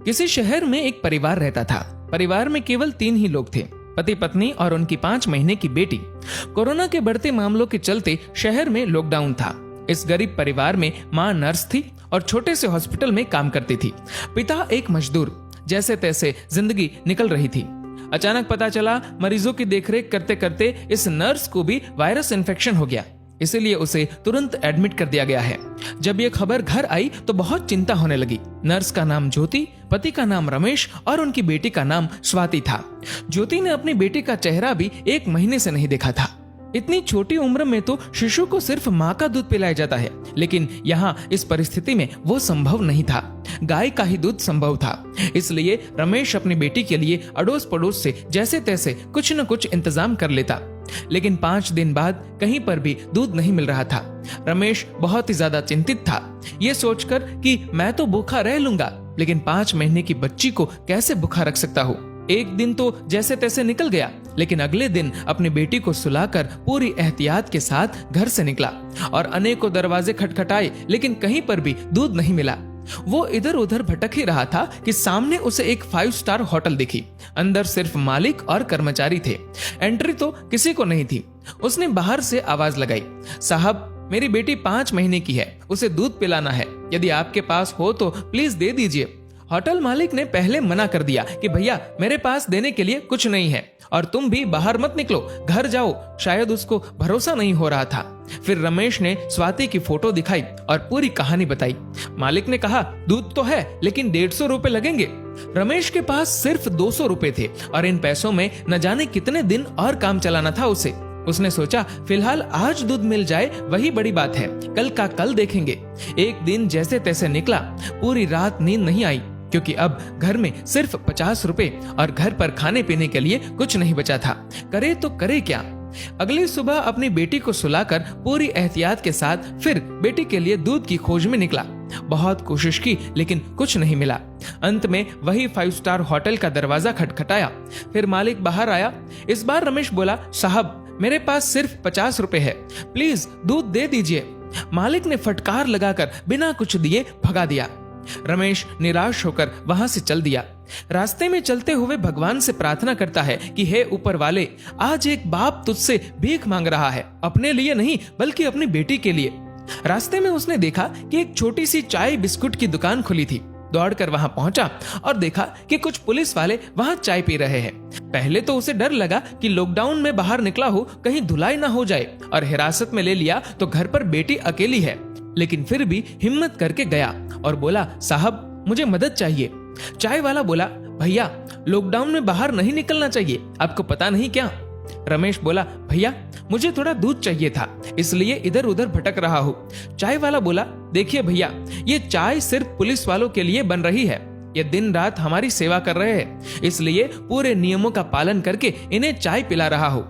किसी शहर में एक परिवार रहता था। परिवार में केवल 3 ही लोग थे, पति पत्नी और उनकी 5 महीने की बेटी। कोरोना के बढ़ते मामलों के चलते शहर में लॉकडाउन था। इस गरीब परिवार में मां नर्स थी और छोटे से हॉस्पिटल में काम करती थी। पिता एक मजदूर। जैसे तैसे जिंदगी निकल रही थी। अचानक पता चला मरीजों की देखरेख करते करते इस नर्स को भी वायरस इन्फेक्शन हो गया, इसीलिए उसे तुरंत एडमिट कर दिया गया है। जब ये खबर घर आई तो बहुत चिंता होने लगी। नर्स का नाम ज्योति, पति का नाम रमेश और उनकी बेटी का नाम स्वाति था। ज्योति ने अपनी बेटी का चेहरा भी 1 महीने से नहीं देखा था। इतनी छोटी उम्र में तो शिशु को सिर्फ माँ का दूध पिलाया जाता है, लेकिन यहाँ इस परिस्थिति में वो संभव नहीं था। गाय का ही दूध संभव था। इसलिए रमेश अपनी बेटी के लिए अड़ोस पड़ोस से जैसे तैसे कुछ न कुछ इंतजाम कर लेता, लेकिन 5 दिन बाद कहीं पर भी दूध नहीं मिल रहा था। रमेश बहुत ही ज्यादा चिंतित था, ये सोचकर कि मैं तो भूखा रह लूंगा, लेकिन 5 महीने की बच्ची को कैसे भूखा रख सकता हूँ। एक दिन तो जैसे तैसे निकल गया, लेकिन अगले दिन अपनी बेटी को सुलाकर पूरी एहतियात के साथ घर से निकला और अनेकों दरवाजे खटखटाए, लेकिन कहीं पर भी दूध नहीं मिला। वो इधर उधर भटक ही रहा था कि सामने उसे एक 5 स्टार होटल दिखी। अंदर सिर्फ मालिक और कर्मचारी थे। एंट्री तो किसी को नहीं थी। उसने बाहर से आवाज लगाई, साहब मेरी बेटी 5 महीने की है, उसे दूध पिलाना है, यदि आपके पास हो तो प्लीज दे दीजिए। होटल मालिक ने पहले मना कर दिया कि भैया मेरे पास देने के लिए कुछ नहीं है और तुम भी बाहर मत निकलो, घर जाओ। शायद उसको भरोसा नहीं हो रहा था। फिर रमेश ने स्वाति की फोटो दिखाई और पूरी कहानी बताई। मालिक ने कहा दूध तो है, लेकिन 150 रुपए लगेंगे। रमेश के पास सिर्फ 200 रुपए थे और इन पैसों में न जाने कितने दिन और काम चलाना था उसे। उसने सोचा फिलहाल आज दूध मिल जाए वही बड़ी बात है, कल का कल देखेंगे। एक दिन जैसे तैसे निकला। पूरी रात नींद नहीं आई, क्योंकि अब घर में सिर्फ 50 रुपए और घर पर खाने पीने के लिए कुछ नहीं बचा था। करे तो करे क्या। अगली सुबह अपनी बेटी को सुलाकर पूरी एहतियात के साथ फिर बेटी के लिए दूध की खोज में निकला। बहुत कोशिश की, लेकिन कुछ नहीं मिला। अंत में वही 5 स्टार होटल का दरवाजा खटखटाया। फिर मालिक बाहर आया। इस बार रमेश बोला, साहब मेरे पास सिर्फ 50 रुपए है, प्लीज दूध दे दीजिए। मालिक ने फटकार लगाकर बिना कुछ दिए भगा दिया। रमेश निराश होकर वहां से चल दिया। रास्ते में चलते हुए भगवान से प्रार्थना करता है कि हे ऊपर वाले, आज एक बाप तुझसे भीख मांग रहा है, अपने लिए नहीं बल्कि अपनी बेटी के लिए। रास्ते में उसने देखा कि एक छोटी सी चाय बिस्कुट की दुकान खुली थी। दौड़कर वहां पहुंचा और देखा कि कुछ पुलिस वाले वहां चाय पी रहे हैं। पहले तो उसे डर लगा कि लॉकडाउन में बाहर निकला हो कहीं धुलाई ना हो जाए और हिरासत में ले लिया तो घर पर बेटी अकेली है, लेकिन फिर भी हिम्मत करके गया और बोला, साहब मुझे मदद चाहिए। चाय वाला बोला, भैया लॉकडाउन में बाहर नहीं निकलना चाहिए, आपको पता नहीं क्या। रमेश बोला, भैया मुझे थोड़ा दूध चाहिए था, इसलिए इधर उधर भटक रहा हूँ। चाय वाला बोला, देखिए भैया, ये चाय सिर्फ पुलिस वालों के लिए बन रही है, ये दिन रात हमारी सेवा कर रहे हैं, इसलिए पूरे नियमों का पालन करके इन्हें चाय पिला रहा हूँ।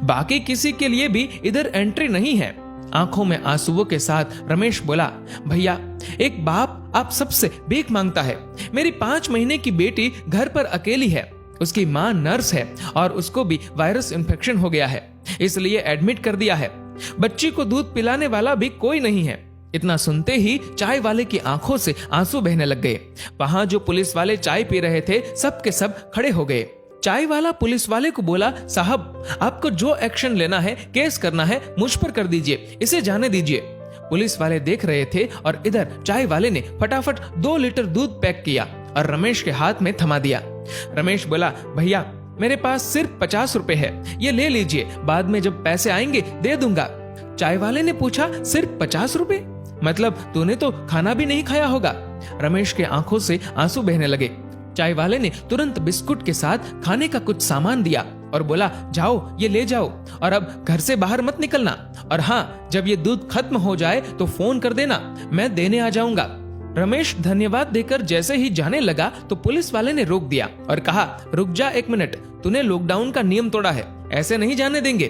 बाकी किसी के लिए भी इधर एंट्री नहीं है। आंखों में आंसुओं के साथ रमेश बोला, भैया एक बाप आप सबसे भीख मांगता है। मेरी 5 महीने की बेटी घर पर अकेली है, उसकी माँ नर्स है और उसको भी वायरस इन्फेक्शन हो गया है, इसलिए एडमिट कर दिया है। बच्ची को दूध पिलाने वाला भी कोई नहीं है। इतना सुनते ही चाय वाले की आंखों से आंसू बहने लग गए। वहां जो पुलिस वाले चाय पी रहे थे सब के सब खड़े हो गए। चाय वाला पुलिस वाले को बोला, साहब आपको जो एक्शन लेना है, केस करना है, मुझ पर कर दीजिए, इसे जाने दीजिए। पुलिस वाले देख रहे थे और इधर चाय वाले ने फटाफट 2 लीटर दूध पैक किया और रमेश के हाथ में थमा दिया। रमेश बोला, भैया मेरे पास सिर्फ 50 रुपए है, ये ले लीजिए, बाद में जब पैसे आएंगे दे दूंगा। चाय वाले ने पूछा, सिर्फ 50 रुपए? मतलब तूने तो खाना भी नहीं खाया होगा। रमेश के आंखों से आंसू बहने लगे। चाय वाले ने तुरंत बिस्कुट के साथ खाने का कुछ सामान दिया और बोला, जाओ ये ले जाओ और अब घर से बाहर मत निकलना, और हाँ जब ये दूध खत्म हो जाए तो फोन कर देना, मैं देने आ जाऊंगा। रमेश धन्यवाद देकर जैसे ही जाने लगा तो पुलिस वाले ने रोक दिया और कहा, रुक जा 1 मिनट, तूने लॉकडाउन का नियम तोड़ा है, ऐसे नहीं जाने देंगे।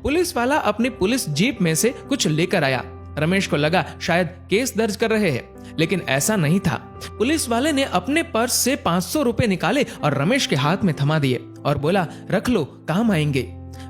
पुलिस वाला अपनी पुलिस जीप में से कुछ लेकर आया। रमेश को लगा शायद केस दर्ज कर रहे हैं, लेकिन ऐसा नहीं था। पुलिस वाले ने अपने पर्स से 500 रुपए निकाले और रमेश के हाथ में थमा दिए और बोला, रख लो, काम आएंगे।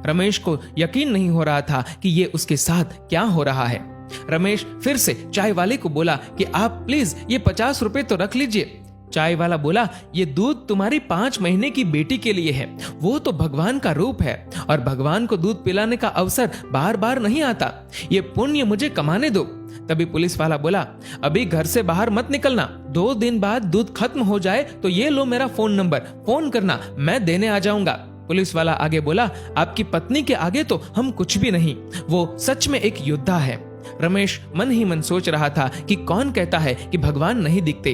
रमेश को यकीन नहीं हो रहा था कि ये उसके साथ क्या हो रहा है। रमेश फिर से चाय वाले को बोला कि आप प्लीज ये 50 रुपए तो रख लीजिए। चाय वाला बोला, ये दूध तुम्हारी 5 महीने की बेटी के लिए है। वो तो भगवान का रूप है और भगवान को दूध पिलाने का अवसर बार बार नहीं आता। ये पुण्य मुझे कमाने दो। तभी पुलिस वाला बोला, अभी घर से बाहर मत निकलना, 2 दिन बाद दूध खत्म हो जाए तो ये लो मेरा फोन नंबर, फोन करना, मैं देने आ जाऊंगा। पुलिस वाला आगे बोला, आपकी पत्नी के आगे तो हम कुछ भी नहीं, वो सच में एक योद्धा है। रमेश मन ही मन सोच रहा था कि कौन कहता है कि भगवान नहीं दिखते।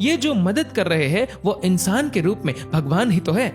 ये जो मदद कर रहे हैं वो इंसान के रूप में भगवान ही तो है।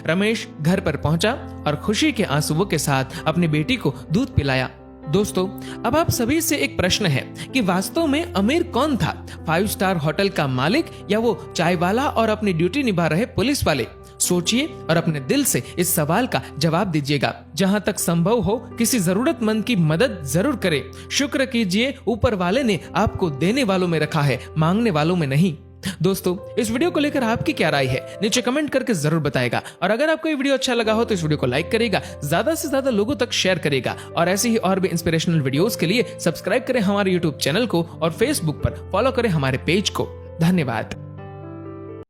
रमेश घर पर पहुंचा और खुशी के आंसुओं के साथ अपनी बेटी को दूध पिलाया। दोस्तों, अब आप सभी से एक प्रश्न है कि वास्तव में अमीर कौन था, 5 स्टार होटल का मालिक या वो चाय वाला और अपनी ड्यूटी निभा रहे पुलिस वाले? सोचिए और अपने दिल से इस सवाल का जवाब दीजिएगा। जहां तक संभव हो किसी जरूरतमंद की मदद जरूर करें। शुक्र कीजिए, ऊपर वाले ने आपको देने वालों में रखा है, मांगने वालों में नहीं। दोस्तों, इस वीडियो को लेकर आपकी क्या राय है नीचे कमेंट करके जरूर बताएगा। और अगर आपको ये वीडियो अच्छा लगा हो तो इस वीडियो को लाइक करेगा, ज्यादा से ज्यादा लोगों तक शेयर करेगा और ऐसे ही और भी इंस्पिरेशनल वीडियोस के लिए सब्सक्राइब करें हमारे यूट्यूब चैनल को और फेसबुक पर फॉलो करें हमारे पेज को। धन्यवाद।